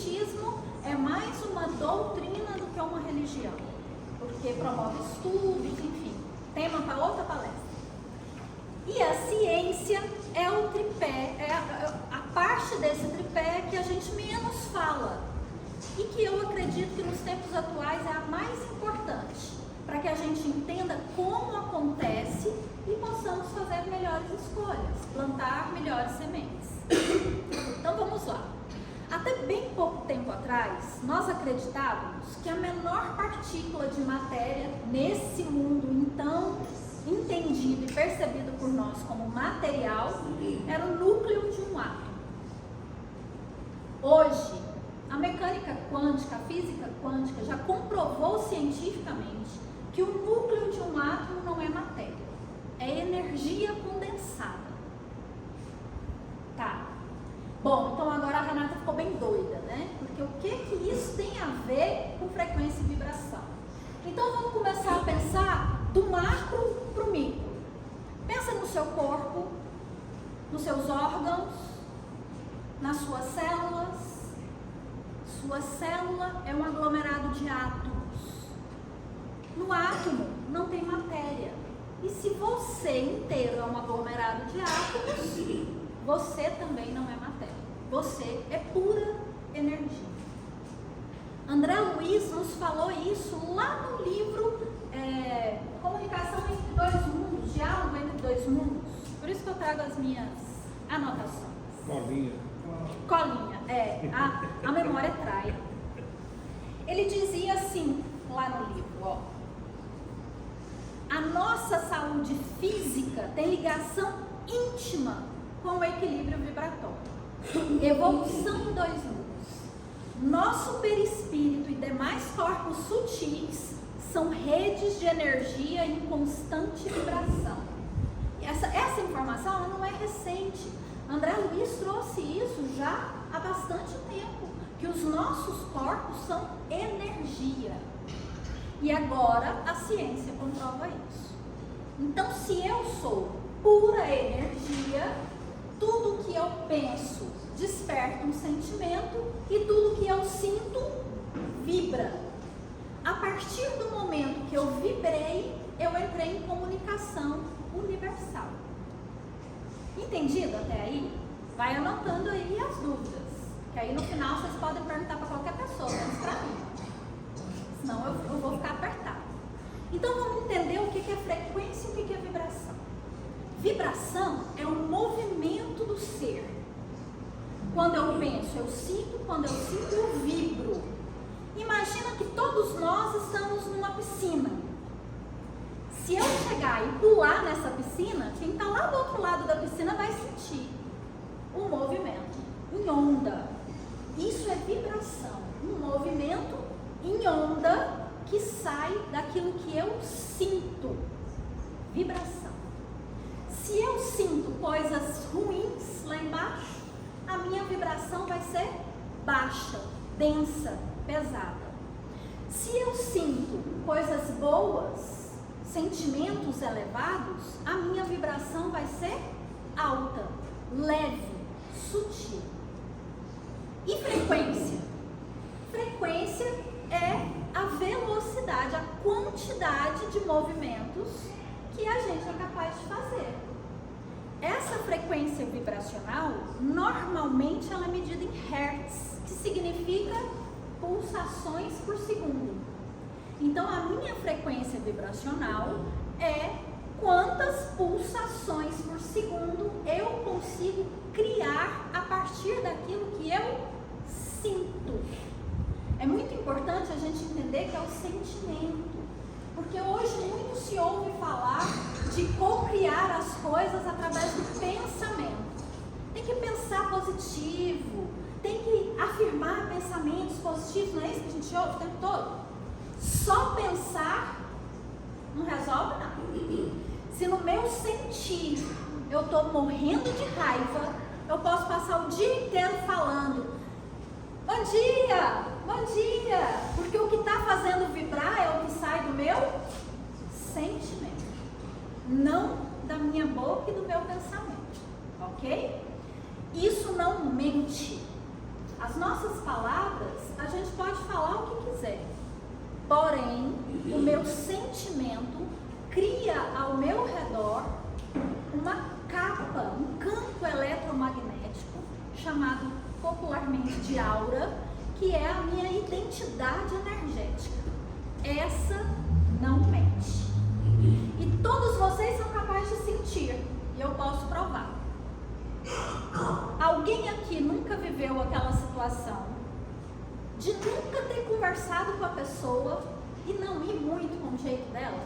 espiritismo é mais uma doutrina do que uma religião, porque promove estudos, enfim, tema para outra palestra. E a ciência é o tripé, é a parte desse tripé que a gente menos fala e que eu acredito que nos tempos atuais é a mais importante, para que a gente entenda como acontece e possamos fazer melhores escolhas, plantar melhores sementes. Então vamos lá. Até bem pouco tempo atrás, nós acreditávamos que a menor partícula de matéria nesse mundo então entendido e percebido por nós como material era o núcleo de um átomo. Hoje, a mecânica quântica, a física quântica já comprovou cientificamente que o núcleo de um átomo não é matéria, é energia condensada. Tá. Bom, então agora a Renata ficou bem doida, né? Porque o que isso tem a ver com frequência e vibração? Então vamos começar a pensar do macro para o micro. Pensa no seu corpo, nos seus órgãos, nas suas células. Sua célula é um aglomerado de átomos. No átomo não tem matéria. E se você inteiro é um aglomerado de átomos, você também não é matéria. Você é pura energia. André Luiz nos falou isso lá no livro Comunicação entre Dois Mundos, Diálogo entre Dois Mundos. Por isso que eu trago as minhas anotações. Colinha, a memória trai. Ele dizia assim, lá no livro, ó. A nossa saúde física tem ligação íntima com o equilíbrio vibratório. Evolução em dois mundos. Nosso perispírito e demais corpos sutis são redes de energia em constante vibração. E essa informação ela não é recente. André Luiz trouxe isso já há bastante tempo, que os nossos corpos são energia. E agora a ciência comprova isso. Então, se eu sou pura energia, tudo que eu penso desperta um sentimento e tudo que eu sinto vibra. A partir do momento que eu vibrei, eu entrei em comunicação universal. Entendido até aí? Vai anotando aí as dúvidas, que aí no final vocês podem perguntar para qualquer pessoa, menos para mim. Senão eu vou ficar apertado. Então vamos entender o que é frequência e o que é vibração. Vibração é um movimento do ser. Quando eu penso, eu sinto, quando eu sinto, eu vibro. Imagina que todos nós estamos numa piscina. Se eu chegar e pular nessa piscina, quem está lá do outro lado da piscina vai sentir o movimento em onda. Isso é vibração, um movimento em onda que sai daquilo que eu sinto. Vibração. Se eu sinto coisas ruins lá embaixo, a minha vibração vai ser baixa, densa, pesada. Se eu sinto coisas boas, sentimentos elevados, a minha vibração vai ser alta, leve, sutil. E frequência? Frequência é a velocidade, a quantidade de movimentos que a gente é capaz de fazer. Essa frequência vibracional, normalmente ela é medida em hertz, que significa pulsações por segundo. Então, a minha frequência vibracional é quantas pulsações por segundo eu consigo criar a partir daquilo que eu sinto. É muito importante a gente entender que é o sentimento, porque hoje muito se ouve falar de co-criar as coisas através do pensamento. Tem que pensar positivo, tem que afirmar pensamentos positivos, não é isso que a gente ouve o tempo todo? Só pensar não resolve nada. Se no meu sentir eu estou morrendo de raiva, eu posso passar o dia inteiro falando bom dia, bom dia, porque o que está fazendo vibrar é o que sai do meu sentimento, não da minha boca e do meu pensamento, ok? Isso não mente. As nossas palavras, a gente pode falar o que quiser. Porém, o meu sentimento cria ao meu redor uma capa, um campo eletromagnético, chamado popularmente de aura, que é a minha identidade energética. Essa não mente. E todos vocês são capazes de sentir, e eu posso provar. Alguém aqui nunca viveu aquela situação de nunca ter conversado com a pessoa e não ir muito com o jeito dela?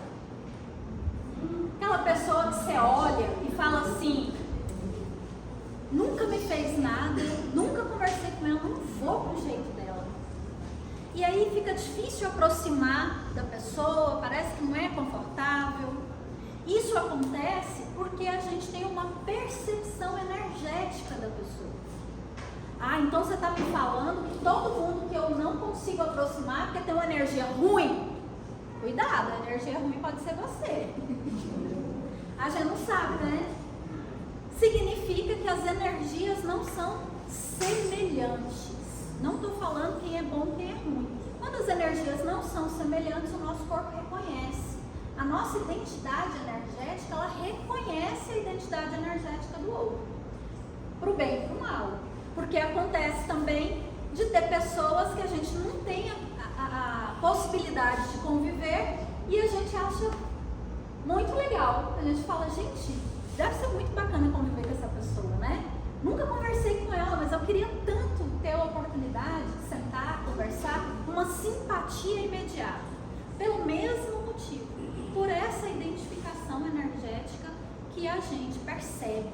Aquela pessoa que você olha e fala assim: nunca me fez nada, nunca conversei com ela, não vou com o jeito dela. E aí fica difícil aproximar da pessoa, parece que não é confortável. Isso acontece porque a gente tem uma percepção energética da pessoa. Ah, então você está me falando que todo mundo que eu não consigo aproximar porque tem uma energia ruim? Cuidado, a energia ruim pode ser você. A gente não sabe, né? Significa que as energias não são semelhantes. Não estou falando quem é bom e quem é ruim. Quando as energias não são semelhantes, o nosso corpo reconhece. A nossa identidade energética, ela reconhece a identidade energética do outro, para o bem e para o mal. Porque acontece também de ter pessoas que a gente não tem a possibilidade de conviver e a gente acha muito legal. A gente fala: gente, deve ser muito bacana conviver com essa pessoa, né? Nunca conversei com ela, mas eu queria tanto ter a oportunidade de sentar, conversar, uma simpatia imediata. Pelo mesmo motivo. Por essa identificação energética que a gente percebe.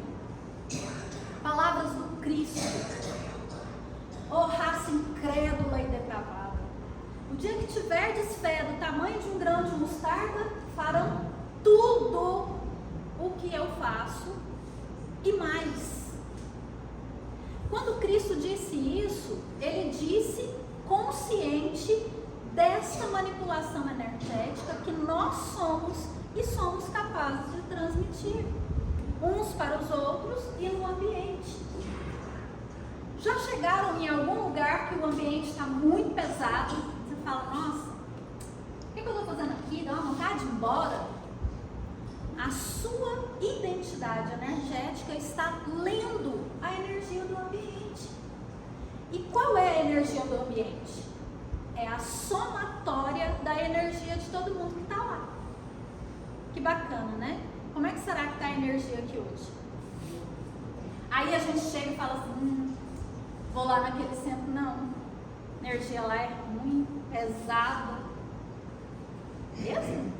Palavras do Cristo: ó raça incrédula e depravada, o dia que tiverdes fé do tamanho de um grão de mostarda, farão tudo o que eu faço e mais. Quando Cristo disse isso, ele disse consciente dessa manipulação energética que nós somos e somos capazes de transmitir uns para os outros e no ambiente. Já chegaram em algum lugar que o ambiente está muito pesado? Você fala: nossa, o que eu estou fazendo aqui? Dá uma vontade de ir embora. A sua identidade energética está lendo a energia do ambiente. E qual é a energia do ambiente? É a somatória da energia de todo mundo que está lá. Que bacana, né? Como é que será que está a energia aqui hoje? Aí a gente chega e fala assim: vou lá naquele centro. Não, a energia lá é ruim, pesada. Mesmo?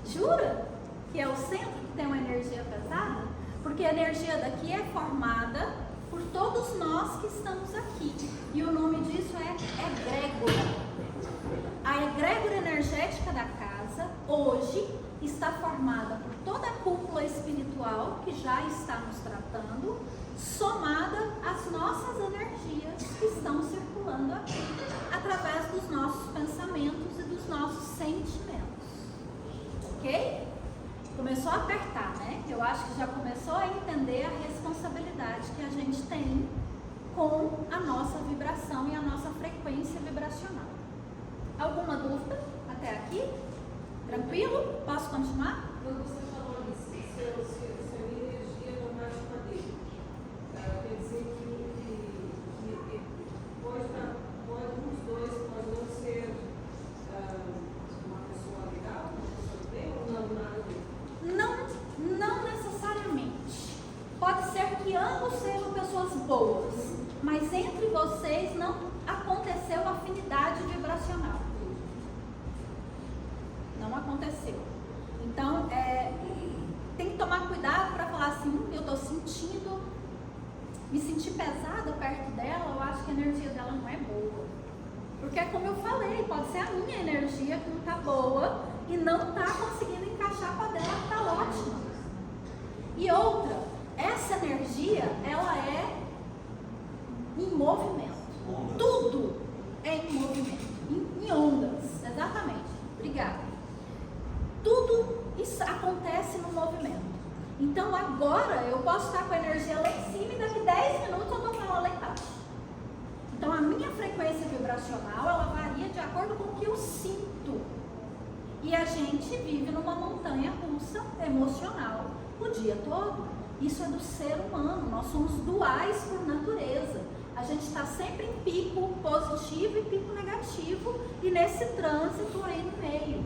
Jura que é o centro que tem uma energia pesada? Porque a energia daqui é formada por todos nós que estamos aqui. E o nome disso é egrégora. A egrégora energética da casa, hoje, está formada por toda a cúpula espiritual que já está nos tratando, somada às nossas energias que estão circulando aqui, através dos nossos pensamentos e dos nossos sentimentos. Ok? Começou a apertar, né? Eu acho que já começou a entender a responsabilidade que a gente tem com a nossa vibração e a nossa frequência vibracional. Alguma dúvida até aqui? Tranquilo? Posso continuar? Quando você falou isso, se a minha energia não bate com a dele, quer dizer que pode os dois podem não ser uma pessoa legal, uma pessoa que tem, ou não nada a ver? Não necessariamente. Pode ser que ambos sejam pessoas boas, mas entre vocês não aconteceu afinidade vibracional. Não aconteceu. Então, tem que tomar cuidado para falar assim: eu estou sentindo, me senti pesada perto dela, eu acho que a energia dela não é boa. Porque é como eu falei, pode ser a minha energia que não está boa e não está conseguindo encaixar com a dela que está ótima. E outra, essa energia, ela é em movimento. Tudo é em movimento, em ondas, exatamente. Obrigada. Tudo isso acontece no movimento. Então agora eu posso estar com a energia lá em cima e daqui 10 minutos eu estou com ela lá embaixo. Então a minha frequência vibracional, ela varia de acordo com o que eu sinto. E a gente vive numa montanha russa emocional o dia todo. Isso é do ser humano, nós somos duais por natureza. A gente está sempre em pico positivo e pico negativo e nesse trânsito aí no meio.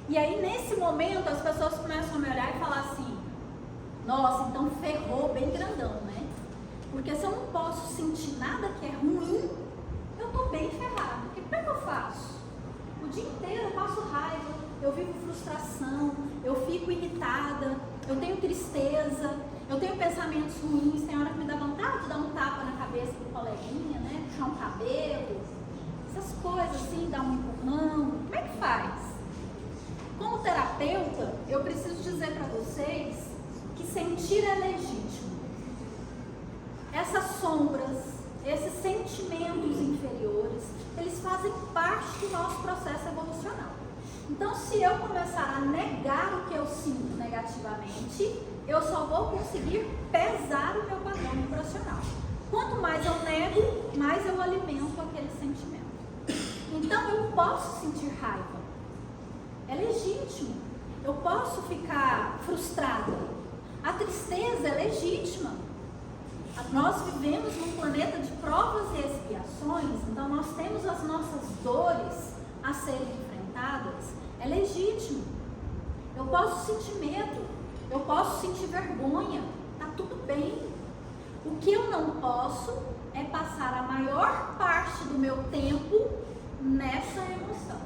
E aí nesse momento as pessoas começam a me olhar e falar assim: nossa, então ferrou bem grandão, né? Porque se eu não posso sentir nada que é ruim, eu tô bem ferrado. Porque como é que eu faço? O dia inteiro eu passo raiva, eu vivo frustração, eu fico irritada, eu tenho tristeza, eu tenho pensamentos ruins, tem hora que me dá vontade de dar um tapa na cabeça do coleguinha, né? Puxar um cabelo, essas coisas assim, dar um empurrão. Como é que faz? Como terapeuta, eu preciso dizer para vocês que sentir é legítimo. Essas sombras, esses sentimentos inferiores, eles fazem parte do nosso processo evolucional. Então, se eu começar a negar o que eu sinto negativamente, eu só vou conseguir pesar o meu padrão vibracional. Quanto mais eu nego, mais eu alimento aquele sentimento. Então, eu posso sentir raiva. É legítimo. Eu posso ficar frustrada. A tristeza é legítima. Nós vivemos num planeta de provas e expiações, então nós temos as nossas dores a serem enfrentadas. É legítimo. Eu posso sentir medo, eu posso sentir vergonha, tá tudo bem. O que eu não posso é passar a maior parte do meu tempo nessa emoção.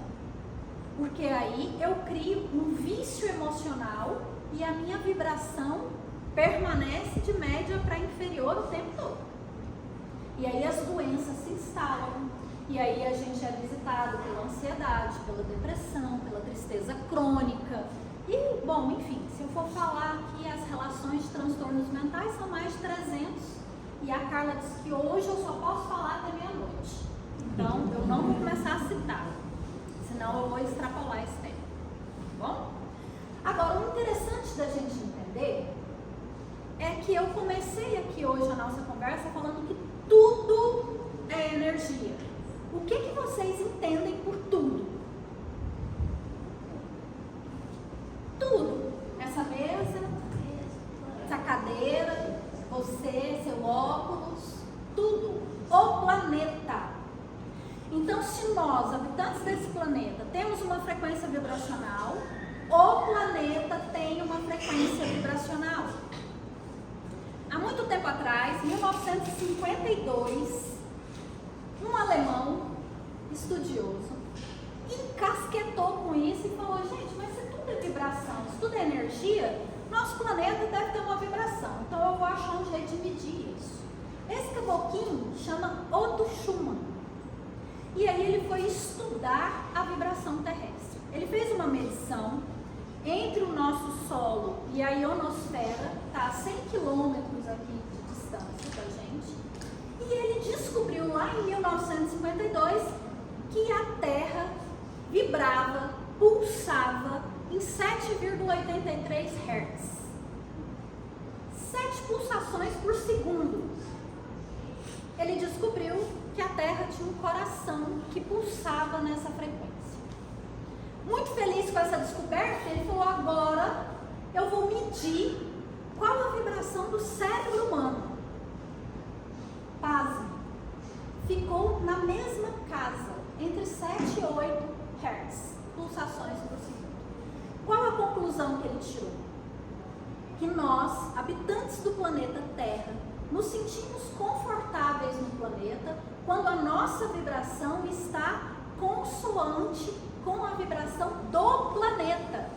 Porque aí eu crio um vício emocional e a minha vibração permanece de média para inferior o tempo todo. E aí as doenças se instalam. E aí a gente é visitado pela ansiedade, pela depressão, pela tristeza crônica. E, bom, enfim, se eu for falar aqui, as relações de transtornos mentais são mais de 300. E a Carla disse que hoje eu só posso falar até meia-noite. Então, eu não vou começar a citar, senão eu vou extrapolar esse tempo. Tá bom? Agora, o interessante da gente entender é que eu comecei aqui hoje a nossa conversa falando que tudo é energia. O que vocês entendem por tudo? Tudo. Essa mesa, essa cadeira, você, seu óculos, tudo. O planeta. Então, se nós, habitantes desse planeta, temos uma frequência vibracional, o planeta tem uma frequência vibracional. Há muito tempo atrás, 1952, um alemão estudioso encasquetou com isso e falou: gente, mas se tudo é vibração, se tudo é energia, nosso planeta deve ter uma vibração. Então eu vou achar um jeito de medir isso. Esse caboquinho chama Otto Schumann. E aí ele foi estudar a vibração terrestre. Ele fez uma medição entre o nosso solo e a ionosfera, está a 100 quilômetros aqui de distância da gente, e ele descobriu lá em 1952 que a Terra vibrava, pulsava em 7,83 Hz. 7 pulsações por segundo. Ele descobriu que a Terra tinha um coração que pulsava nessa frequência. Muito feliz com essa descoberta, ele falou: agora eu vou medir qual a vibração do cérebro humano. Pasme, ficou na mesma casa, entre 7 e 8 Hz, pulsações por segundo. Qual a conclusão que ele tirou? Que nós, habitantes do planeta Terra, nos sentimos confortáveis no planeta quando a nossa vibração está consoante com a vibração do planeta.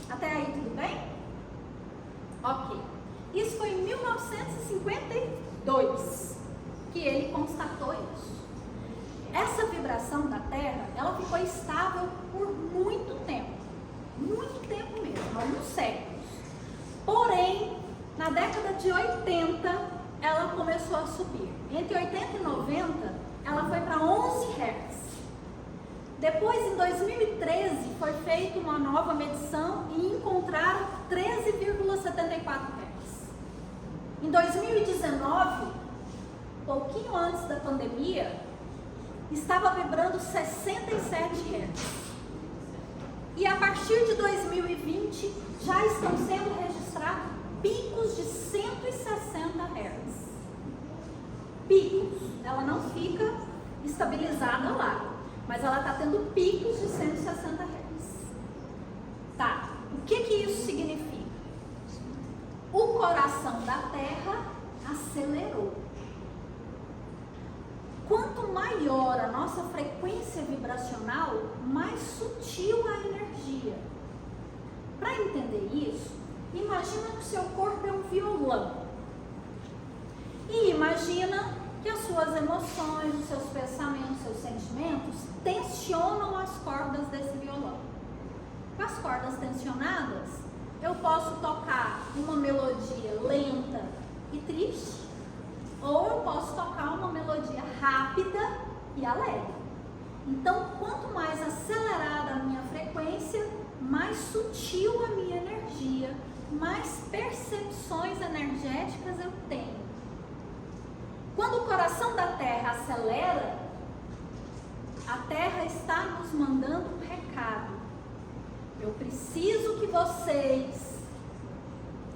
Até aí tudo bem? Ok. Isso foi em 1952 que ele constatou isso. Essa vibração da Terra, ela ficou estável por muito tempo mesmo, alguns séculos. Porém, na década de 80, ela começou a subir. Entre 80 e 90, ela foi para 11 Hz. Depois, em 2013, foi feita uma nova medição e encontraram 13,74 Hz. Em 2019, pouquinho antes da pandemia, estava vibrando 67 Hz. E a partir de 2020, já estão sendo registrados picos de 160 Hz. Picos. Ela não fica estabilizada lá, mas ela está tendo picos de 160 Hz. Tá, o que isso significa? O coração da Terra acelerou. Quanto maior a nossa frequência vibracional, mais sutil a energia. Para entender isso, imagina que o seu corpo é um violão. E imagina que as suas emoções, os seus pensamentos, os seus sentimentos tensionam as cordas desse violão. Com as cordas tensionadas, eu posso tocar uma melodia lenta e triste, ou eu posso tocar uma melodia rápida e alegre. Então, quanto mais acelerada a minha frequência, mais sutil a minha energia, mais percepções energéticas eu tenho. Quando o coração da Terra acelera, a Terra está nos mandando um recado. Eu preciso que vocês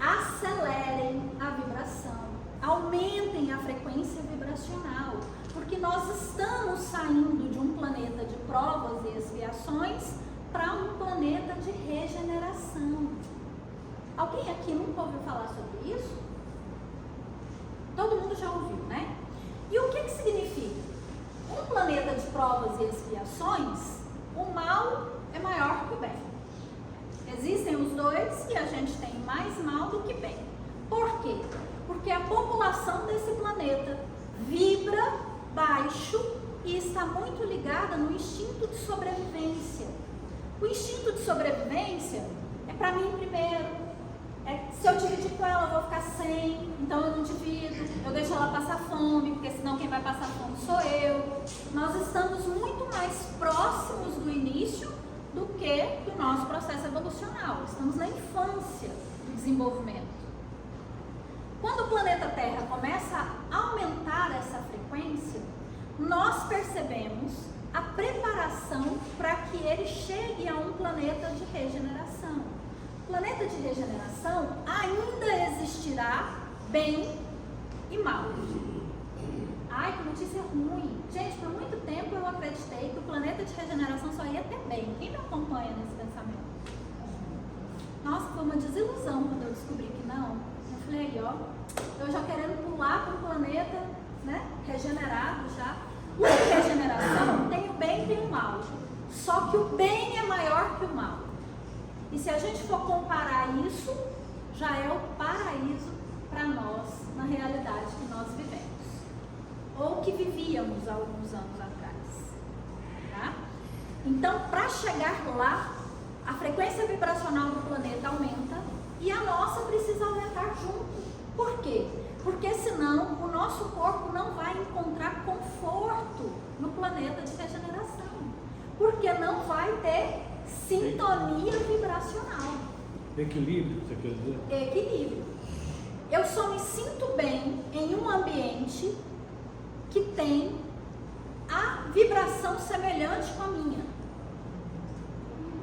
acelerem a vibração, aumentem a frequência vibracional, porque nós estamos saindo de um planeta de provas e expiações para um planeta de regeneração. Alguém aqui nunca ouviu falar sobre isso? Todo mundo já ouviu, né? E o que significa? Um planeta de provas e expiações, o mal é maior que o bem. Existem os dois e a gente tem mais mal do que bem. Por quê? Porque a população desse planeta vibra baixo e está muito ligada no instinto de sobrevivência. O instinto de sobrevivência é para mim primeiro. Se eu dividir com ela, eu vou ficar sem, então eu não divido, eu deixo ela passar fome, porque senão quem vai passar fome sou eu. Nós estamos muito mais próximos do início do que do nosso processo evolucional. Estamos na infância do desenvolvimento. Quando o planeta Terra começa a aumentar essa frequência, nós percebemos a preparação para que ele chegue a um planeta de regeneração. Planeta de regeneração ainda existirá bem e mal. Ai, que notícia ruim. Gente, por muito tempo eu acreditei que o planeta de regeneração só ia ter bem. Quem me acompanha nesse pensamento? Nossa, foi uma desilusão quando eu descobri que não. Eu falei, aí, ó, eu já querendo pular para um planeta, né, regenerado já. O de regeneração tem o bem e tem o mal. Só que o bem é maior que o mal. E se a gente for comparar isso, já é o paraíso para nós, na realidade que nós vivemos. Ou que vivíamos há alguns anos atrás. Tá? Então, para chegar lá, a frequência vibracional do planeta aumenta e a nossa precisa aumentar junto. Por quê? Porque senão o nosso corpo não vai encontrar conforto no planeta de regeneração. Porque não vai ter sintonia vibracional. Equilíbrio, você quer dizer? Equilíbrio. Eu só me sinto bem em um ambiente que tem a vibração semelhante com a minha.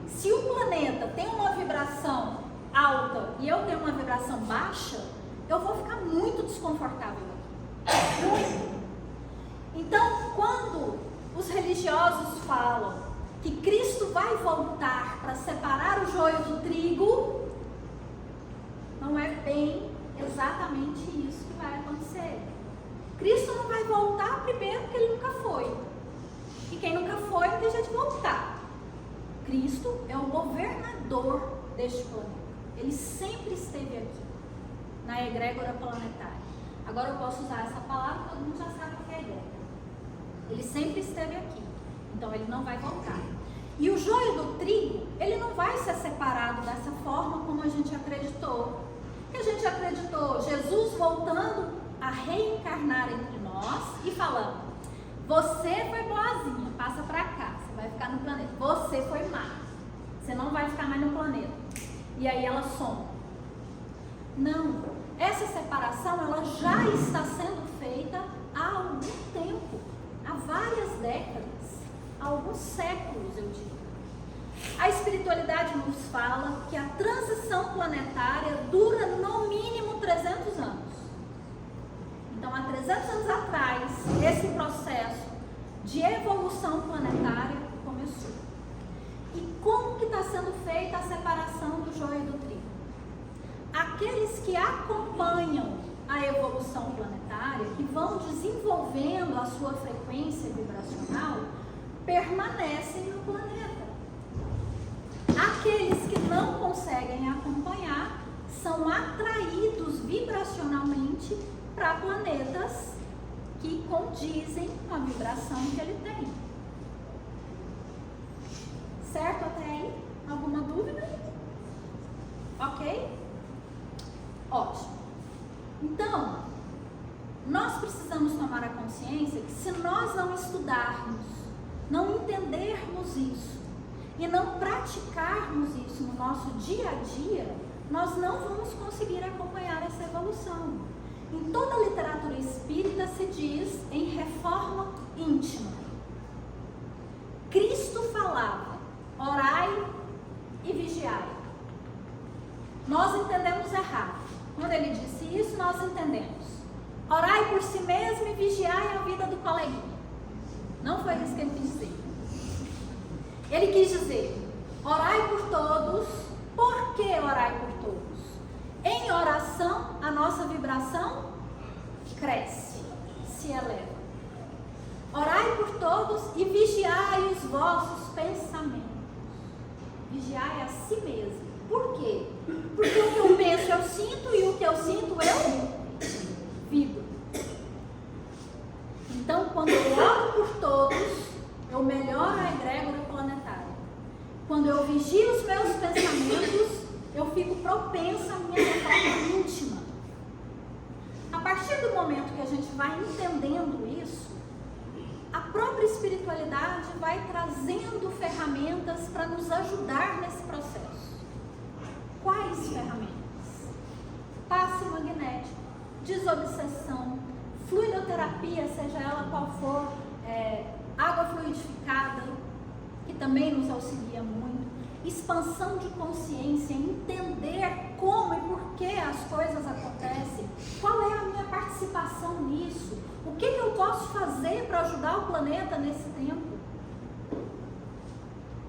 Se o planeta tem uma vibração alta e eu tenho uma vibração baixa, eu vou ficar muito desconfortável aqui. Muito. Então, quando os religiosos falam que Cristo vai voltar para separar o joio do trigo, não é bem exatamente isso que vai acontecer. Cristo não vai voltar primeiro porque ele nunca foi. E quem nunca foi não deixa de voltar. Cristo é o governador deste planeta. Ele sempre esteve aqui, na egrégora planetária. Agora eu posso usar essa palavra, todo mundo já sabe o que é egrégora. Ele sempre esteve aqui. Então ele não vai voltar. E o joio do trigo, ele não vai ser separado dessa forma como a gente acreditou. Que a gente acreditou Jesus voltando a reencarnar entre nós e falando: você foi boazinha, passa pra cá, você vai ficar no planeta. Você foi má, você não vai ficar mais no planeta. E aí ela some. Não, essa separação ela já está sendo feita há algum tempo, há várias décadas, há alguns séculos, eu diria. A espiritualidade nos fala que a transição planetária dura no mínimo 300 anos. Então, há 300 anos atrás, esse processo de evolução planetária começou. E como que está sendo feita a separação do joio e do trigo? Aqueles que acompanham a evolução planetária, que vão desenvolvendo a sua frequência vibracional, permanecem no planeta. Aqueles que não conseguem acompanhar são atraídos vibracionalmente para planetas que condizem com a vibração que ele tem. Certo até aí? Alguma dúvida? Ok? Ótimo. Então, nós precisamos tomar a consciência que se nós não estudarmos, não entendermos isso e não praticarmos isso no nosso dia a dia, nós não vamos conseguir acompanhar essa evolução. Em toda a literatura espírita se diz em reforma íntima. Cristo falava, orai e vigiai. Nós entendemos errado. Quando ele disse isso, nós entendemos. Orai por si mesmo e vigiai a vida do coleguinha. Não foi isso que ele quis dizer. Ele quis dizer, orai por todos. Por que orai por todos? Em oração, a nossa vibração cresce, se eleva. Orai por todos e vigiai os vossos pensamentos. Vigiai a si mesmo. Por quê? Porque o que eu penso eu sinto e o que eu sinto eu vibro. Então, quando eu oro por todos, eu melhoro a egrégora planetária. Quando eu vigio os meus pensamentos, eu fico propensa à minha reforma íntima. A partir do momento que a gente vai entendendo isso, a própria espiritualidade vai trazendo ferramentas para nos ajudar nesse processo. Quais ferramentas? Passe magnético, desobsessão, fluidoterapia, seja ela qual for, água fluidificada, que também nos auxilia muito, expansão de consciência, entender como e por que as coisas acontecem, qual é a minha participação nisso, o que eu posso fazer para ajudar o planeta nesse tempo.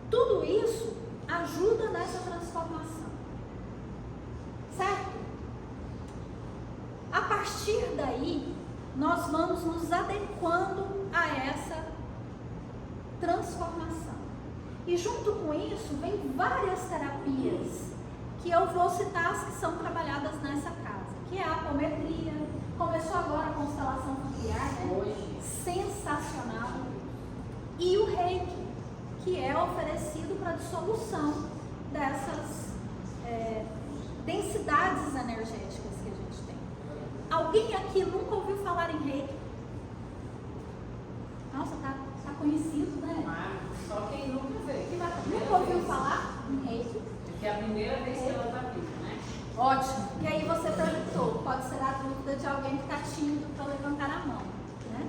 Tudo isso ajuda nessa transformação. Certo? A partir daí, nós vamos nos adequando a essa transformação. E junto com isso, vem várias terapias, que eu vou citar as que são trabalhadas nessa casa, que é a apometria, começou agora a constelação familiar, né? Sensacional. E o reiki, que é oferecido para dissolução dessas densidades energéticas que a gente tem. Alguém aqui nunca ouviu falar em reiki? Nossa, tá conhecido, né? Só quem nunca veio. Nunca ouviu falar em reiki? Que é a primeira vez que ela está viva, né? Ótimo. E aí você perguntou, pode ser a dúvida de alguém que está tímido para levantar a mão, né?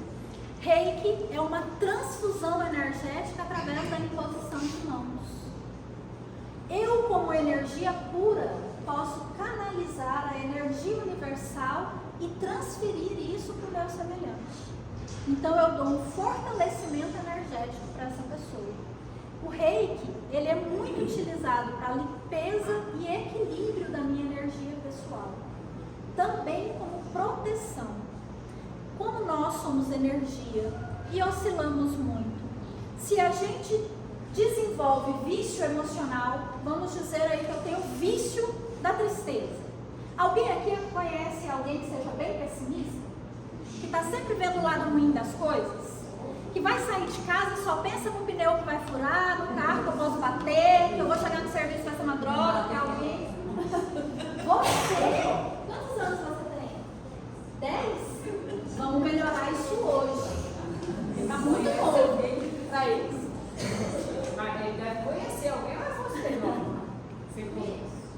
Reiki é uma transfusão energética através da imposição de mãos. Eu, como energia pura, posso canalizar a energia universal e transferir isso para o meu semelhante. Então eu dou um fortalecimento energético para essa pessoa. O reiki, ele é muito utilizado para limpeza e equilíbrio da minha energia pessoal. Também como proteção. Como nós somos energia e oscilamos muito, se a gente desenvolve vício emocional, vamos dizer aí que eu tenho vício da tristeza. Alguém aqui conhece alguém que seja bem pessimista? Que está sempre vendo o lado ruim das coisas? Que vai sair de casa e só pensa no pneu que vai furar, no carro que eu posso bater, que eu vou chegar no serviço e vai ser uma droga, que alguém... Você, quantos anos você tem? 10? Vamos melhorar isso hoje. Está muito bom para isso. Mas ele deve conhecer alguém, mas você não.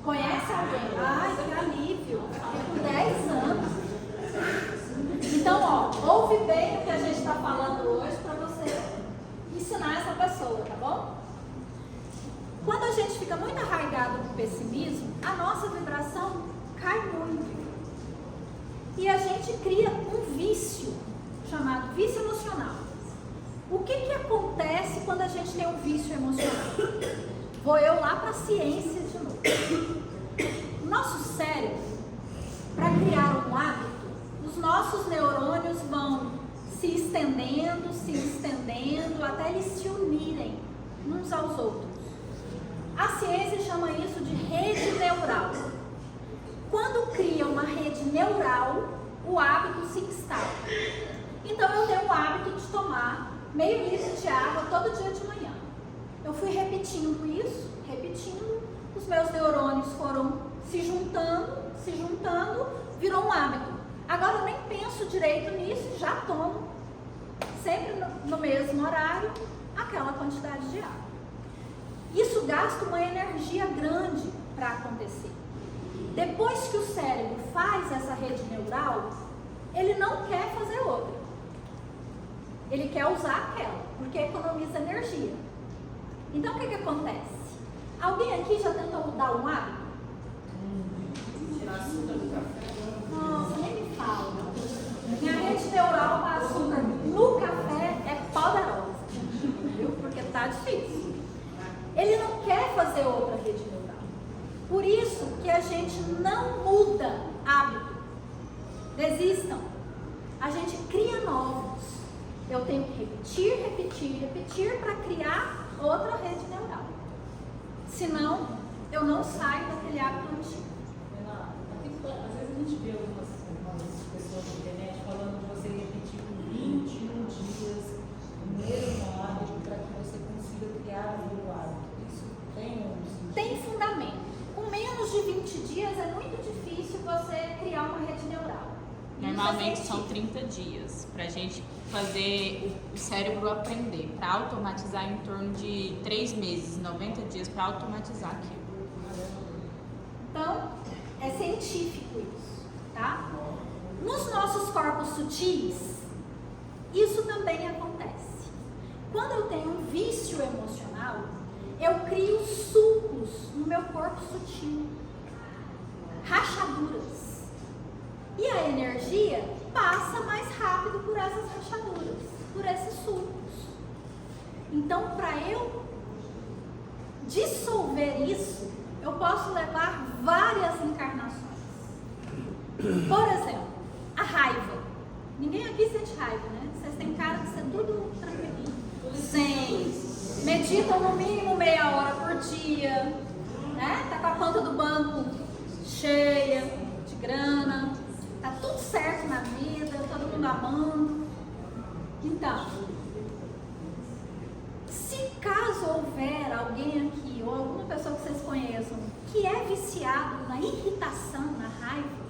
Conhece alguém? Ai, que alívio. Com 10 pessimismo, a nossa vibração cai muito. E a gente cria um vício, chamado vício emocional. O que acontece quando a gente tem um vício emocional? Vou eu lá para a ciência de novo. Nosso cérebro, para criar um hábito, os nossos neurônios vão se estendendo, até eles se unirem uns aos outros. A ciência chama isso de rede neural. Quando cria uma rede neural, o hábito se instala. Então eu tenho o hábito de tomar meio litro de água todo dia de manhã. Eu fui repetindo isso, os meus neurônios foram se juntando, virou um hábito. Agora eu nem penso direito nisso, já tomo, sempre no mesmo horário, aquela quantidade de água. Isso gasta uma energia grande para acontecer. Depois que o cérebro faz essa rede neural, ele não quer fazer outra. Ele quer usar aquela, porque economiza energia. Então o que acontece? Alguém aqui já tentou mudar um hábito? Tirar açúcar do café. Nossa, nem me fala. Minha rede neural para açúcar no café é poderosa, viu? Porque tá difícil. Ele não quer fazer outra rede neural. Por isso que a gente não muda hábito. Desistam. A gente cria novos. Eu tenho que repetir para criar outra rede neural. Senão, eu não saio daquele hábito antigo. Às vezes a gente vê algumas pessoas na internet falando de você repetir por 21 dias o mesmo hábito para que você consiga criar um novo hábito. Isso tem um sentido? Tem fundamento. Com menos de 20 dias é muito difícil você criar uma rede neural. Normalmente são 30 dias para a gente fazer o cérebro aprender, para automatizar em torno de 3 meses, 90 dias para automatizar aquilo. Então, é científico isso, tá? Nos nossos corpos sutis, isso também acontece. Quando eu tenho um vício emocional, eu crio sulcos no meu corpo sutil, rachaduras. E a energia passa mais rápido por essas rachaduras, por esses sulcos. Então, para eu dissolver isso, eu posso levar várias encarnações. Por exemplo, a raiva. Ninguém aqui sente raiva, né? Vocês têm cara de ser tudo tranquilinho. Sim. Meditam no mínimo meia hora por dia, né? Tá com a conta do banco cheia de grana, tá tudo certo na vida, todo mundo amando. Então, se caso houver alguém aqui, ou alguma pessoa que vocês conheçam, que é viciado na irritação, na raiva,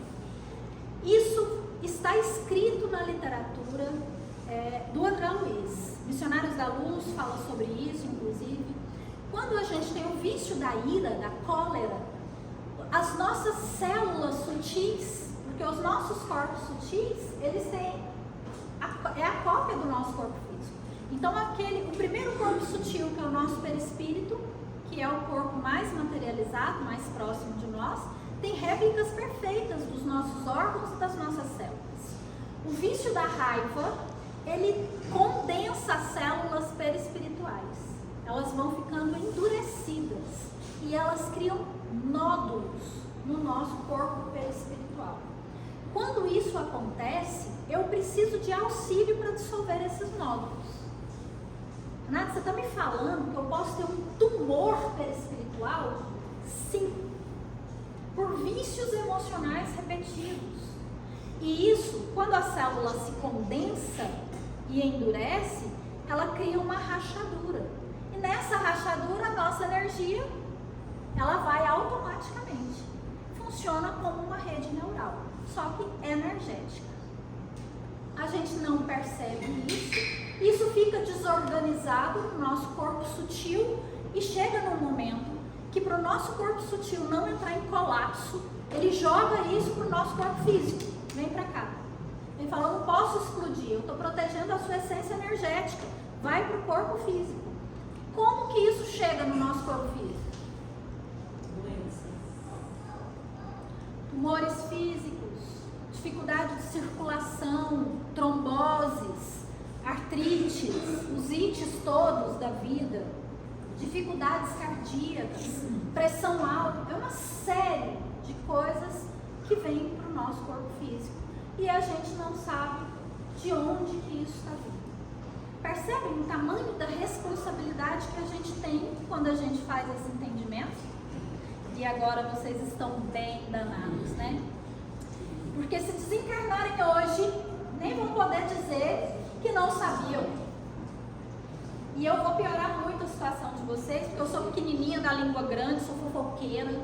isso está escrito na literatura do André Luiz. Missionários da Luz fala sobre isso, inclusive. Quando a gente tem o vício da ira, da cólera, as nossas células sutis, porque os nossos corpos sutis, eles têm é a cópia do nosso corpo físico. Então o primeiro corpo sutil, que é o nosso perispírito, que é o corpo mais materializado, mais próximo de nós, tem réplicas perfeitas dos nossos órgãos e das nossas células. O vício da raiva, ele condensa as células perispirituais. Elas vão ficando endurecidas e elas criam nódulos no nosso corpo perispiritual. Quando isso acontece, eu preciso de auxílio para dissolver esses nódulos. Renata, você está me falando que eu posso ter um tumor perispiritual? Sim. Por vícios emocionais repetidos. E isso, quando a célula se condensa e endurece, ela cria uma rachadura. E nessa rachadura, a nossa energia, ela vai automaticamente. Funciona como uma rede neural, só que energética. A gente não percebe isso fica desorganizado no nosso corpo sutil e chega num momento que para o nosso corpo sutil não entrar em colapso, ele joga isso para o nosso corpo físico. Vem para cá. Ele fala, eu não posso explodir, eu estou protegendo a sua essência energética. Vai para o corpo físico. Como que isso chega no nosso corpo físico? Doença. tumores físicos, dificuldade de circulação, tromboses, artrites, os ites todos da vida, dificuldades cardíacas, pressão alta, é uma série de coisas que vêm para o nosso corpo físico e a gente não sabe de onde que isso está vindo. Percebem o tamanho da responsabilidade que a gente tem quando a gente faz esse entendimento? E agora vocês estão bem danados, né? Porque se desencarnarem hoje, nem vão poder dizer que não sabiam. E eu vou piorar muito a situação de vocês, porque eu sou pequenininha da língua grande, sou fofoqueira.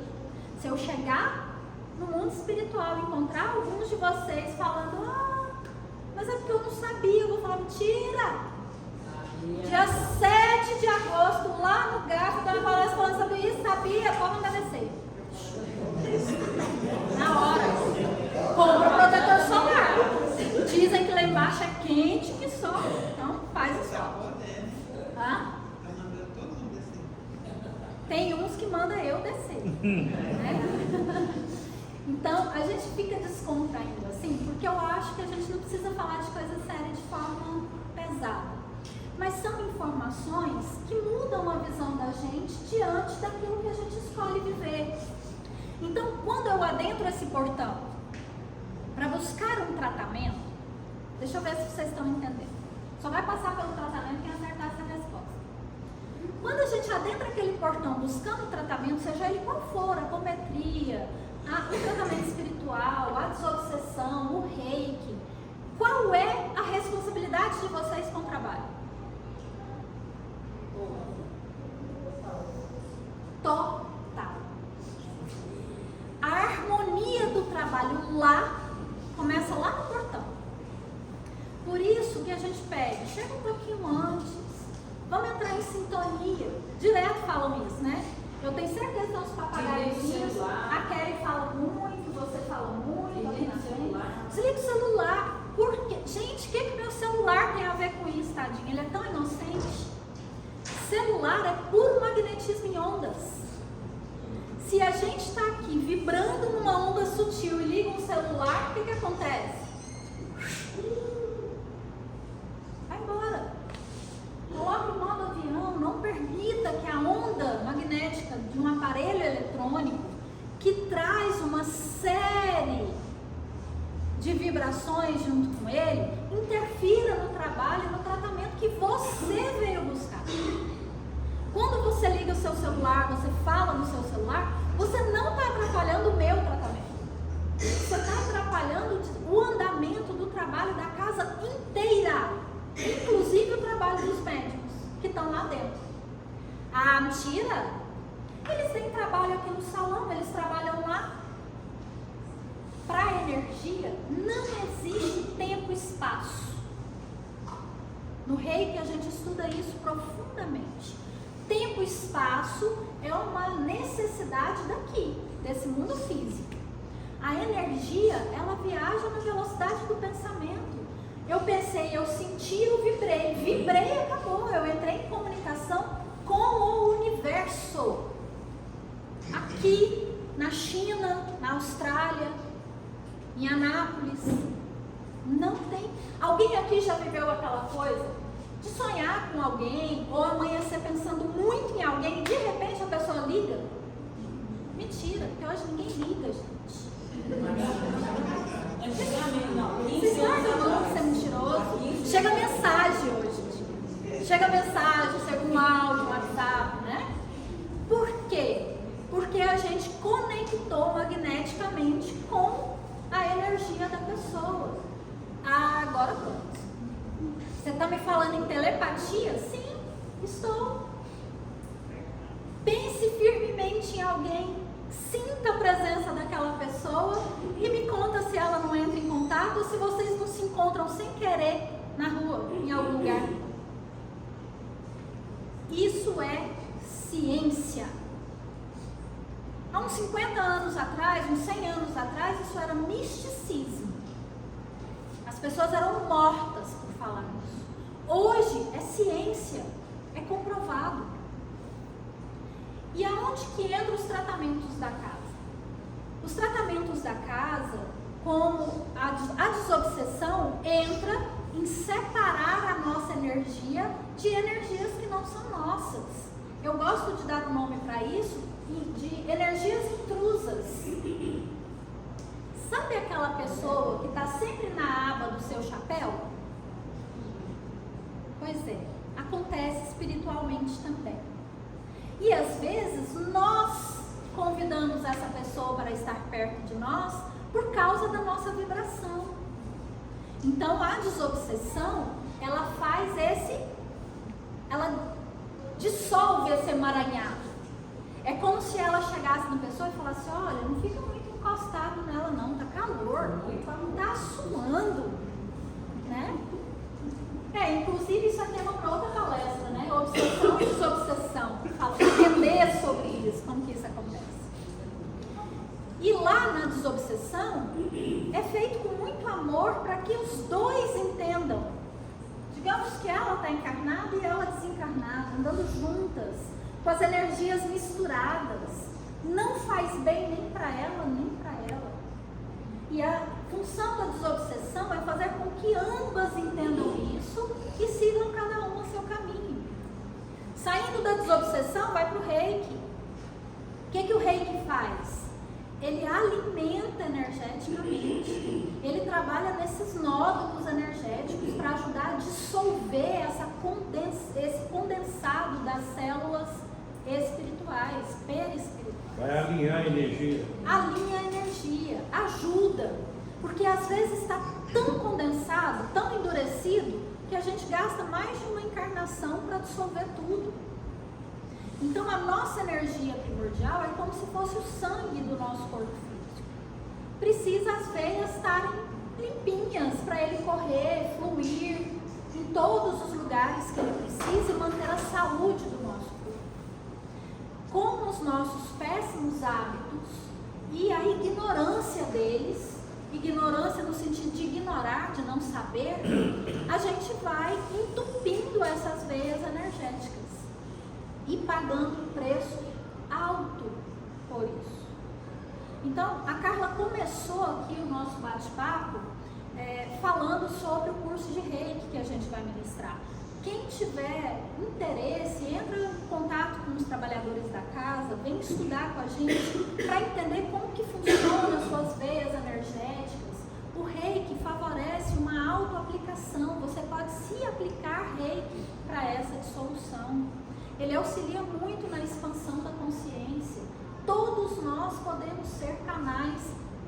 Se eu chegar no mundo espiritual e encontrar alguns de vocês falando, mas é porque eu não sabia, eu vou falar, mentira! Dia 7 de agosto, lá no GAF, da palestra falando sobre isso, sabia? Pode agradecer. Na hora. Compra protetor solar. Dizem que lá embaixo é quente que só. Então faz o sol. Tem uns que mandam eu descer. Né? Então a gente fica descontraindo assim, porque eu acho que a gente não precisa falar de coisa séria de forma pesada. Mas são informações que mudam a visão da gente diante daquilo que a gente escolhe viver. Então, quando eu adentro esse portão para buscar um tratamento, deixa eu ver se vocês estão entendendo. Só vai passar pelo tratamento quem acertar essa resposta. Quando a gente adentra aquele portão buscando um tratamento, seja ele qual for, a apometria, o tratamento espiritual, a desobsessão, o reiki, qual é a responsabilidade de vocês com o trabalho? Total. A harmonia do trabalho lá começa lá no portão. Por isso que a gente pede, chega um pouquinho antes, vamos entrar em sintonia. Direto falam isso, né? Eu tenho certeza que são os papagaios. A Kelly fala muito, você fala muito. Desliga o celular. Porque, gente, o que meu celular tem a ver com isso, tadinho? Ele é tão inocente. Celular é puro magnetismo em ondas. Se a gente está aqui vibrando numa onda sutil e liga um celular, o que acontece? Vai embora. Coloque em modo avião, não permita que a onda magnética de um aparelho eletrônico que traz uma série de vibrações junto com ele interfira no trabalho e no tratamento que você veio buscar. Quando você liga o seu celular, você fala no seu celular, você não está atrapalhando o meu tratamento. Você está atrapalhando o andamento do trabalho da casa inteira, inclusive o trabalho dos médicos que estão lá dentro. Ah, mentira! Eles têm trabalho aqui no salão, eles trabalham lá. Para a energia, não existe tempo e espaço. No Reiki a gente estuda isso profundamente. Tempo e espaço é uma necessidade daqui, desse mundo físico. A energia, ela viaja na velocidade do pensamento. Eu pensei, eu senti, eu vibrei. Vibrei e acabou. Eu entrei em comunicação com o universo. Aqui, na China, na Austrália, em Anápolis. Não tem. Alguém aqui já viveu aquela coisa de sonhar com alguém ou amanhecer pensando muito em alguém e de repente a pessoa liga? Mentira, porque hoje ninguém liga, gente. Vocês sabem como ser mentiroso? Chega mensagem hoje. Chega mensagem, chega um áudio, um WhatsApp, né? Por quê? Porque a gente conectou magneticamente com a energia da pessoa. Agora pronto. Você está me falando em telepatia? Sim, estou. Pense firmemente em alguém, sinta a presença daquela pessoa e me conta se ela não entra em contato ou se vocês não se encontram sem querer na rua, em algum lugar. Isso é ciência. Há uns 50 anos atrás, uns 100 anos atrás, isso era misticismo. As pessoas eram mortas por falar isso. Hoje é ciência, é comprovado. E aonde que entram os tratamentos da casa? Os tratamentos da casa, como a desobsessão, entra em separar a nossa energia de energias que não são nossas. Eu gosto de dar um nome para isso, de energias intrusas. Sabe aquela pessoa que está sempre na aba do seu chapéu? Pois é, acontece espiritualmente também. E às vezes nós convidamos essa pessoa para estar perto de nós por causa da nossa vibração. Então a desobsessão, ela dissolve esse emaranhado. É como se ela chegasse na pessoa e falasse: olha, não fica muito encostado nela não, tá calor, tá suando, né? Inclusive isso é tema para outra palestra, né? Obsessão e desobsessão. Fala, entender sobre isso, como que isso acontece. E lá na desobsessão é feito com muito amor para que os dois entendam. Digamos que ela está encarnada e ela desencarnada, andando juntas, com as energias misturadas. Não faz bem nem para ela, nem para ela. E a função da desobsessão é fazer com que ambas entendam isso e sigam cada uma seu caminho. Saindo da desobsessão, vai para o reiki. O que o reiki faz? Ele alimenta energeticamente. Ele trabalha nesses nódulos energéticos para ajudar a dissolver esse condensado das células espirituais, perispirituais. Vai alinhar a energia. Alinha a energia, ajuda. Porque às vezes está tão condensado, tão endurecido, que a gente gasta mais de uma encarnação para dissolver tudo. Então a nossa energia primordial é como se fosse o sangue do nosso corpo físico. Precisa as veias estarem limpinhas para ele correr, fluir em todos os lugares que ele precisa e manter a saúde do nosso corpo. Com os nossos péssimos hábitos e a ignorância deles, ignorância no sentido de ignorar, de não saber, a gente vai entupindo essas veias energéticas e pagando um preço alto por isso. Então, a Carla começou aqui o nosso bate-papo falando sobre o curso de Reiki que a gente vai ministrar. Quem tiver interesse, entra em contato com os trabalhadores da casa, vem estudar com a gente para entender como que funcionam as suas veias energéticas. O Reiki favorece uma auto-aplicação, você pode se aplicar Reiki para essa dissolução. Ele auxilia muito na expansão da consciência. Todos nós podemos ser canais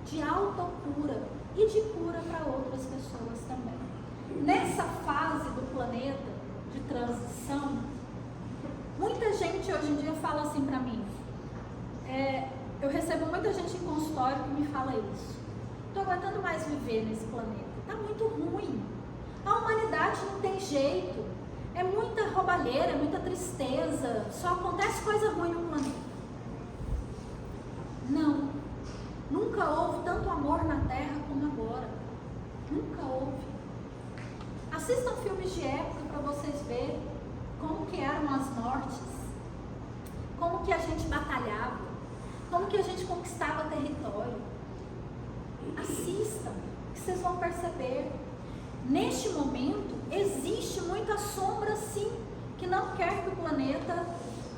de autocura e de cura para outras pessoas também. Nessa fase do planeta de transição, muita gente hoje em dia fala assim para mim, eu recebo muita gente em consultório que me fala isso: estou aguentando mais viver nesse planeta, está muito ruim, a humanidade não tem jeito, é muita roubalheira, é muita tristeza, só acontece coisa ruim no planeta. Não, nunca houve tanto amor na Terra como agora, nunca houve. Assistam filmes de época para vocês verem como que eram as mortes, como que a gente batalhava, como que a gente conquistava território. Assistam, que vocês vão perceber. Neste momento, existe muita sombra sim, que não quer que o planeta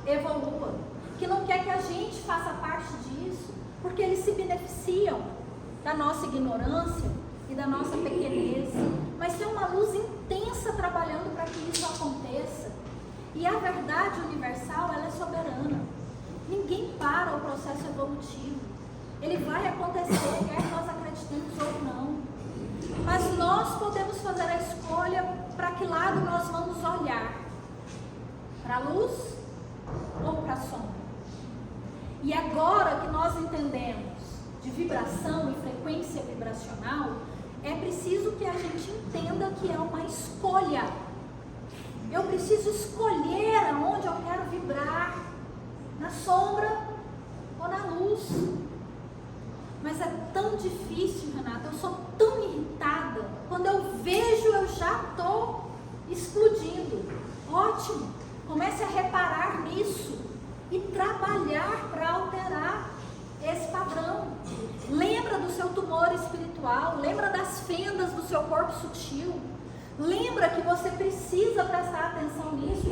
evolua, que não quer que a gente faça parte disso, porque eles se beneficiam da nossa ignorância e da nossa pequenez. Mas tem uma luz intensa trabalhando para que isso aconteça. E a verdade universal, ela é soberana. Ninguém para o processo evolutivo. Ele vai acontecer, quer nós acreditemos ou não. Mas nós podemos fazer a escolha para que lado nós vamos olhar. Para a luz ou para a sombra. E agora que nós entendemos de vibração e frequência vibracional, é preciso que a gente entenda que é uma escolha. Eu preciso escolher aonde eu quero vibrar, na sombra ou na luz. Mas é tão difícil, Renata, eu sou tão irritada. Quando eu vejo, eu já estou explodindo. Ótimo, comece a reparar nisso e trabalhar para alterar esse padrão. Lembra do seu tumor espiritual, lembra das fendas do seu corpo sutil. Lembra que você precisa prestar atenção nisso para